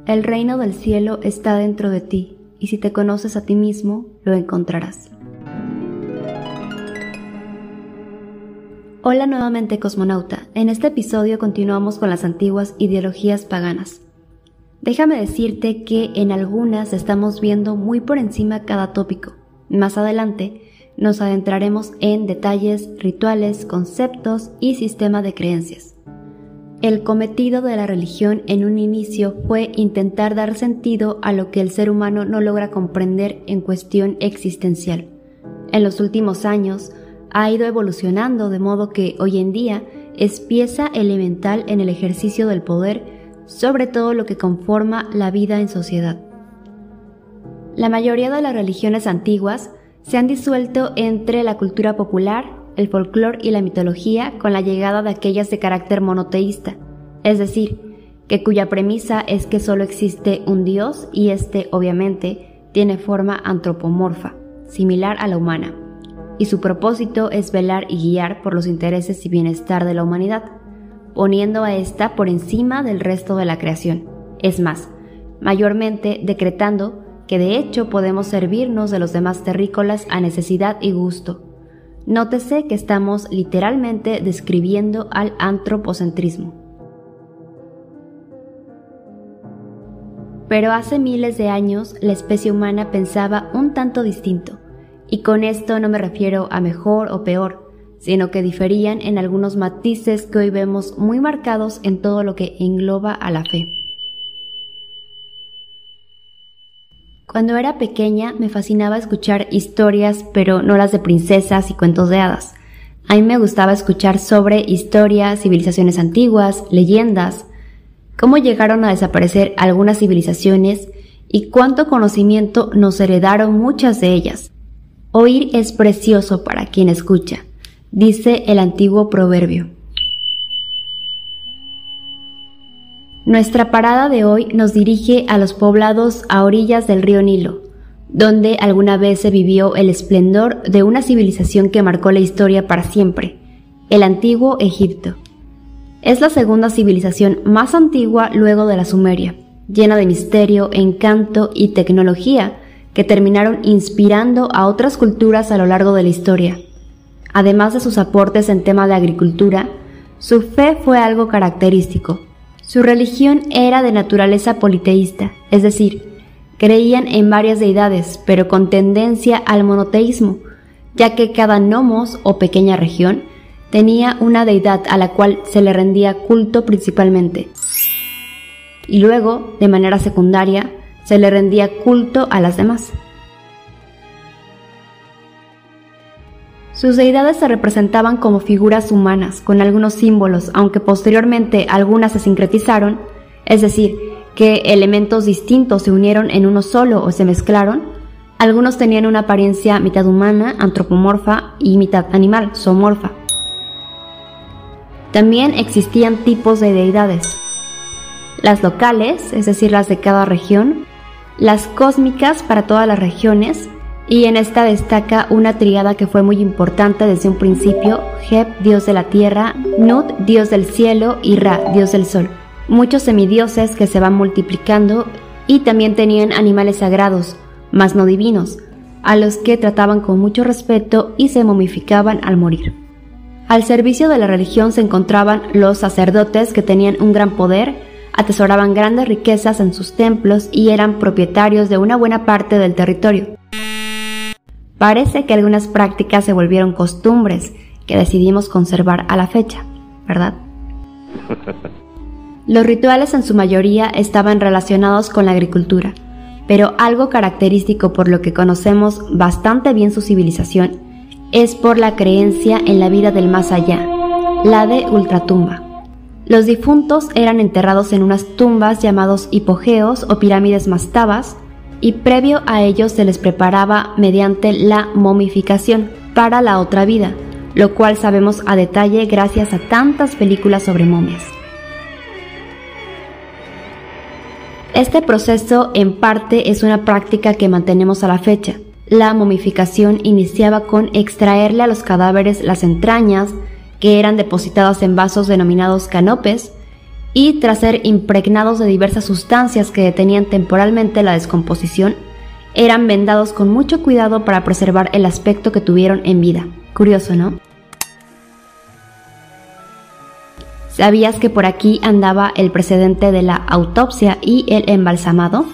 El reino del cielo está dentro de ti, y si te conoces a ti mismo, lo encontrarás. Hola nuevamente, cosmonauta. En este episodio continuamos con las antiguas ideologías paganas. Déjame decirte que en algunas estamos viendo muy por encima cada tópico. Más adelante nos adentraremos en detalles, rituales, conceptos y sistema de creencias. El cometido de la religión en un inicio fue intentar dar sentido a lo que el ser humano no logra comprender en cuestión existencial. En los últimos años ha ido evolucionando de modo que hoy en día es pieza elemental en el ejercicio del poder sobre todo lo que conforma la vida en sociedad. La mayoría de las religiones antiguas se han disuelto entre la cultura popular, el folclore y la mitología con la llegada de aquellas de carácter monoteísta, es decir, que cuya premisa es que solo existe un dios y este, obviamente, tiene forma antropomorfa, similar a la humana, y su propósito es velar y guiar por los intereses y bienestar de la humanidad, poniendo a ésta por encima del resto de la creación. Es más, mayormente decretando que de hecho podemos servirnos de los demás terrícolas a necesidad y gusto. Nótese que estamos literalmente describiendo al antropocentrismo. Pero hace miles de años la especie humana pensaba un tanto distinto, y con esto no me refiero a mejor o peor, sino que diferían en algunos matices que hoy vemos muy marcados en todo lo que engloba a la fe. Cuando era pequeña me fascinaba escuchar historias, pero no las de princesas y cuentos de hadas. A mí me gustaba escuchar sobre historias, civilizaciones antiguas, leyendas, cómo llegaron a desaparecer algunas civilizaciones y cuánto conocimiento nos heredaron muchas de ellas. Oír es precioso para quien escucha, dice el antiguo proverbio. Nuestra parada de hoy nos dirige a los poblados a orillas del río Nilo, donde alguna vez se vivió el esplendor de una civilización que marcó la historia para siempre, el antiguo Egipto. Es la segunda civilización más antigua luego de la Sumeria, llena de misterio, encanto y tecnología que terminaron inspirando a otras culturas a lo largo de la historia. Además de sus aportes en tema de agricultura, su fe fue algo característico. Su religión era de naturaleza politeísta, es decir, creían en varias deidades, pero con tendencia al monoteísmo, ya que cada nomos o pequeña región tenía una deidad a la cual se le rendía culto principalmente, y luego, de manera secundaria, se le rendía culto a las demás. Sus deidades se representaban como figuras humanas, con algunos símbolos, aunque posteriormente algunas se sincretizaron, es decir, que elementos distintos se unieron en uno solo o se mezclaron. Algunos tenían una apariencia mitad humana, antropomorfa, y mitad animal, zoomorfa. También existían tipos de deidades: las locales, es decir, las de cada región, las cósmicas para todas las regiones, y en esta destaca una tríada que fue muy importante desde un principio: Heb, dios de la tierra, Nut, dios del cielo, y Ra, dios del sol. Muchos semidioses que se van multiplicando, y también tenían animales sagrados, mas no divinos, a los que trataban con mucho respeto y se momificaban al morir. Al servicio de la religión se encontraban los sacerdotes, que tenían un gran poder, atesoraban grandes riquezas en sus templos y eran propietarios de una buena parte del territorio. Parece que algunas prácticas se volvieron costumbres que decidimos conservar a la fecha, ¿verdad? Los rituales en su mayoría estaban relacionados con la agricultura, pero algo característico por lo que conocemos bastante bien su civilización es por la creencia en la vida del más allá, la de ultratumba. Los difuntos eran enterrados en unas tumbas llamados hipogeos o pirámides mastabas, y previo a ello se les preparaba mediante la momificación para la otra vida, lo cual sabemos a detalle gracias a tantas películas sobre momias. Este proceso en parte es una práctica que mantenemos a la fecha. La momificación iniciaba con extraerle a los cadáveres las entrañas, que eran depositadas en vasos denominados canopes, y tras ser impregnados de diversas sustancias que detenían temporalmente la descomposición, eran vendados con mucho cuidado para preservar el aspecto que tuvieron en vida. Curioso, ¿no? ¿Sabías que por aquí andaba el precedente de la autopsia y el embalsamado?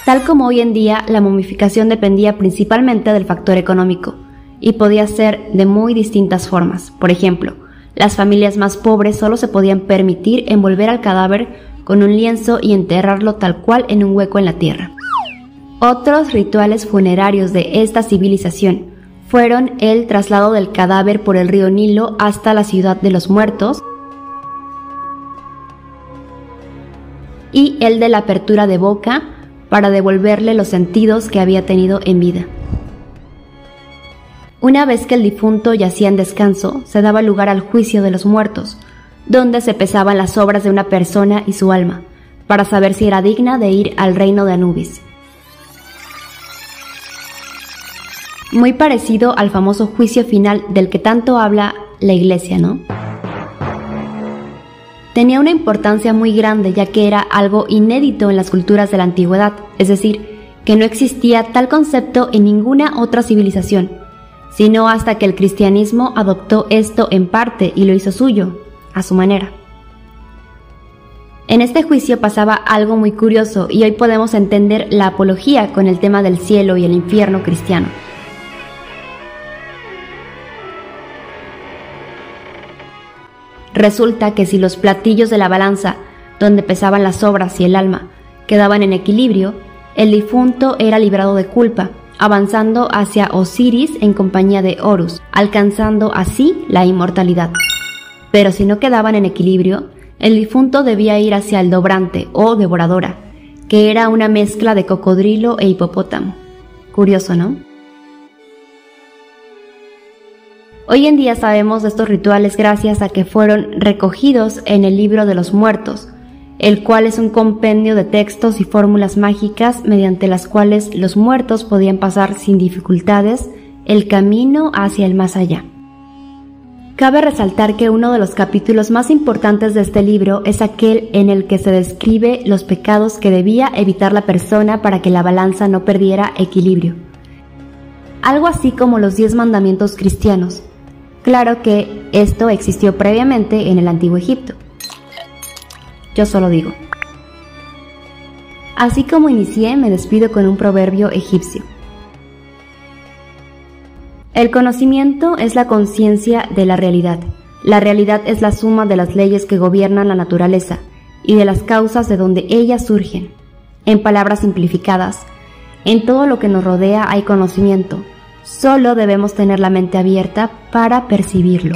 Tal como hoy en día, la momificación dependía principalmente del factor económico y podía ser de muy distintas formas. Por ejemplo, las familias más pobres solo se podían permitir envolver al cadáver con un lienzo y enterrarlo tal cual en un hueco en la tierra. Otros rituales funerarios de esta civilización fueron el traslado del cadáver por el río Nilo hasta la ciudad de los muertos y el de la apertura de boca para devolverle los sentidos que había tenido en vida. Una vez que el difunto yacía en descanso, se daba lugar al juicio de los muertos, donde se pesaban las obras de una persona y su alma, para saber si era digna de ir al reino de Anubis. Muy parecido al famoso juicio final del que tanto habla la Iglesia, ¿no? Tenía una importancia muy grande ya que era algo inédito en las culturas de la antigüedad, es decir, que no existía tal concepto en ninguna otra civilización, sino hasta que el cristianismo adoptó esto en parte y lo hizo suyo, a su manera. En este juicio pasaba algo muy curioso y hoy podemos entender la apología con el tema del cielo y el infierno cristiano. Resulta que si los platillos de la balanza, donde pesaban las obras y el alma, quedaban en equilibrio, el difunto era librado de culpa, avanzando hacia Osiris en compañía de Horus, alcanzando así la inmortalidad. Pero si no quedaban en equilibrio, el difunto debía ir hacia el Dobrante o Devoradora, que era una mezcla de cocodrilo e hipopótamo. Curioso, ¿no? Hoy en día sabemos de estos rituales gracias a que fueron recogidos en el Libro de los Muertos, el cual es un compendio de textos y fórmulas mágicas mediante las cuales los muertos podían pasar sin dificultades el camino hacia el más allá. Cabe resaltar que uno de los capítulos más importantes de este libro es aquel en el que se describe los pecados que debía evitar la persona para que la balanza no perdiera equilibrio. Algo así como los 10 mandamientos cristianos. Claro que esto existió previamente en el Antiguo Egipto. Yo solo digo. Así como inicié, me despido con un proverbio egipcio. El conocimiento es la conciencia de la realidad. La realidad es la suma de las leyes que gobiernan la naturaleza y de las causas de donde ellas surgen. En palabras simplificadas, en todo lo que nos rodea hay conocimiento. Solo debemos tener la mente abierta para percibirlo.